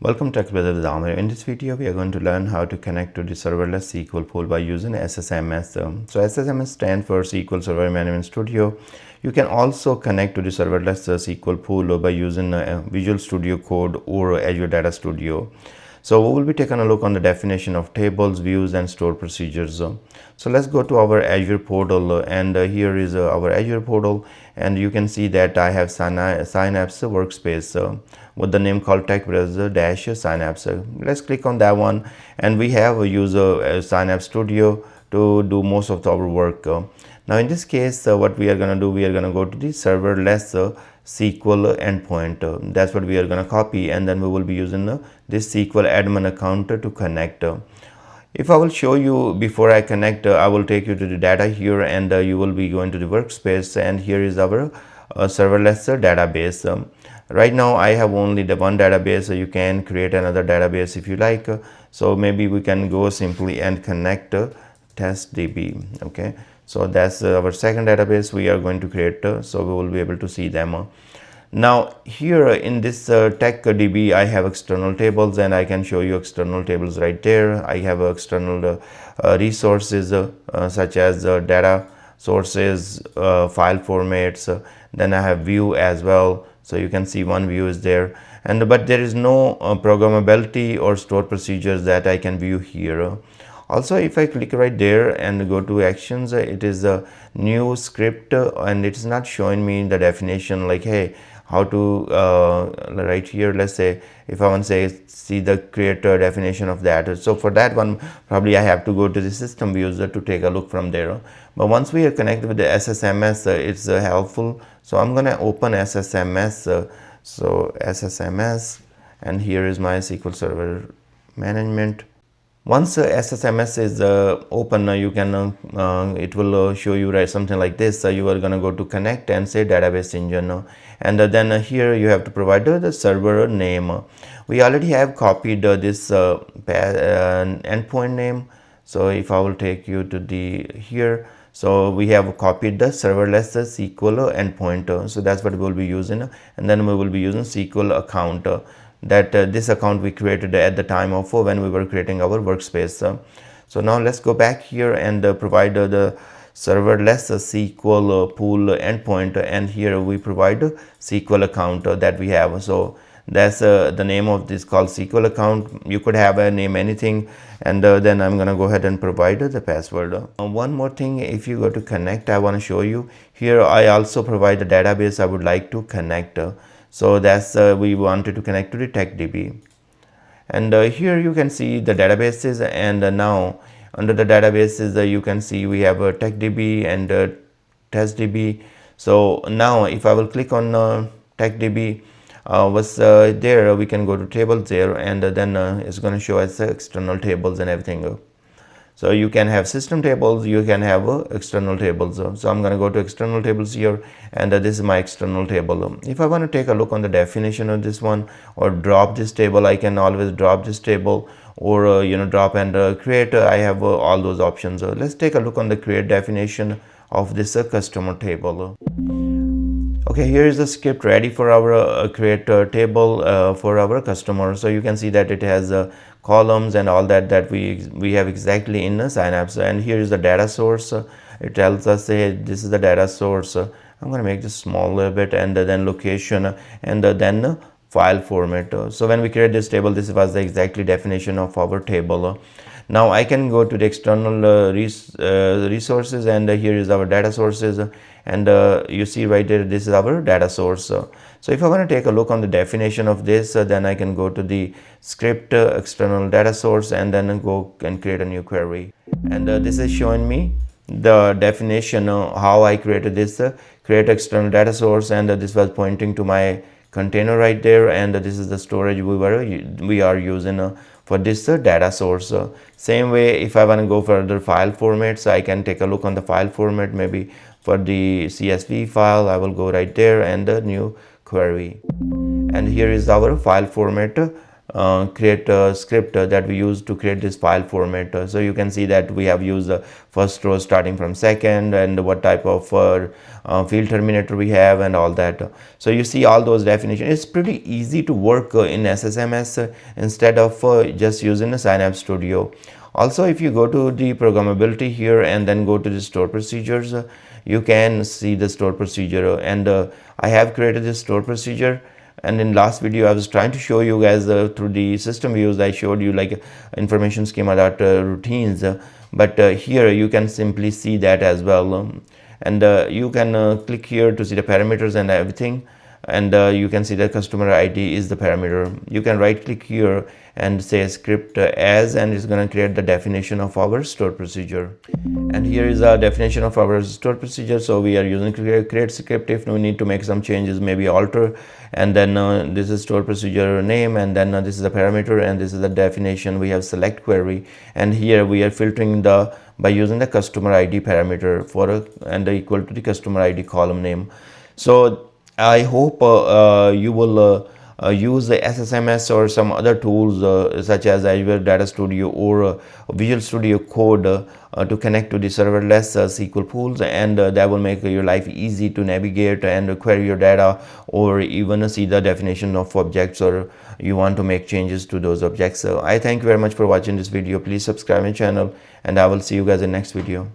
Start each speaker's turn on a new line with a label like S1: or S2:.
S1: Welcome TechBrothersIT. In this video, we are going to learn how to connect to the Serverless SQL Pool by using SSMS. So SSMS stands for SQL Server Management Studio. You can also connect to the Serverless SQL Pool by using Visual Studio Code or Azure Data Studio. So we will be taking a look on the definition of tables, views, and stored procedures. So let's go to our Azure portal, and here is our Azure portal, and you can see that I have Synapse workspace with the name called TechBrothersIT-Synapse. Let's click on that one, and we have a user Synapse Studio to do most of our work. Now in this case, what we are going to do, we are going to go to the serverless SQL endpoint. That's what we are going to copy, and then we will be using this SQL admin account to connect. If I will show you before I connect, I will take you to the data here, and you will be going to the workspace, and here is our serverless database. Right now I have only the one database, so you can create another database if you like. So maybe we can go simply and connect testdb. Okay, so that's our second database we are going to create, so we will be able to see them. Now here in this TechDB, I have external tables, and I can show you external tables right there. I have external resources such as data sources, file formats, then I have view as well. So you can see one view is there, and but there is no programmability or stored procedures that I can view here. Also, if I click right there and go to actions, it is a new script, and it's not showing me the definition, like, hey, how to right here. Let's say if I want to say see the creator definition of that, so for that one probably I have to go to the system views to take a look from there. But once we are connected with the SSMS, it's helpful. So I'm gonna open SSMS. So SSMS, and here is my SQL Server Management. Once SSMS is open, you can it will show you something like this. You are going to go to connect and say database engine, and then here you have to provide the server name. We already have copied this endpoint name. So if I will take you to the here, so we have copied the serverless SQL endpoint, so that's what we will be using, and then we will be using SQL account. That this account we created at the time of when we were creating our workspace. So now let's go back here and provide the serverless SQL pool endpoint, and here we provide SQL account that we have. So that's the name of this called SQL account. You could have a name anything, and then I'm gonna go ahead and provide the password. One more thing, if you go to connect, I want to show you here. I also provide the database I would like to connect. So that's we wanted to connect to the TechDB, and here you can see the databases, and now under the databases you can see we have a TechDB and TestDB. So now if I will click on TechDB, was there, we can go to tables there, and then it's going to show us external tables and everything. So you can have system tables, you can have external tables. So I'm going to go to external tables here, and this is my external table. If I want to take a look on the definition of this one or drop this table, I can always drop this table, or drop and create. I have all those options. Let's take a look on the create definition of this customer table. Okay, here is the script ready for our create table for our customer. So you can see that it has columns and all that we have exactly in Synapse. And here is the data source. It tells us, hey, this is the data source. I'm going to make this small a little bit, and then location, and then file format. So when we create this table, this was the exactly definition of our table. Now I can go to the external resources, and here is our data sources, and you see right there, this is our data source. So if I want to take a look on the definition of this, then I can go to the script external data source, and then go and create a new query, and this is showing me the definition how I created this create external data source, and this was pointing to my container right there, and this is the storage we are using for this data source. Same way, if I want to go for other file formats, I can take a look on the file format. Maybe for the CSV file, I will go right there and the new query, and here is our file format create a script that we use to create this file format. So you can see that we have used the first row starting from second, and what type of field terminator we have and all that. So you see all those definitions. It's pretty easy to work in SSMS instead of just using a Synapse Studio. Also, if you go to the programmability here and then go to the store procedures, you can see the store procedure, and I have created this store procedure. And in last video I was trying to show you guys through the system views. I showed you like information schema routines, but here you can simply see that as well, and you can click here to see the parameters and everything, and you can see that customer ID is the parameter. You can right click here and say script as, and it's going to create the definition of our store procedure. And here is a definition of our store procedure. So we are using create script if we need to make some changes, maybe alter, and then this is store procedure name, and then this is the parameter, and this is the definition. We have select query, and here we are filtering by using the customer ID parameter for and equal to the customer ID column name. So I hope you will use the SSMS or some other tools such as Azure Data Studio or Visual Studio Code to connect to the serverless SQL pools, and that will make your life easy to navigate and query your data, or even see the definition of objects, or you want to make changes to those objects. So I thank you very much for watching this video. Please subscribe my channel, and I will see you guys in next video.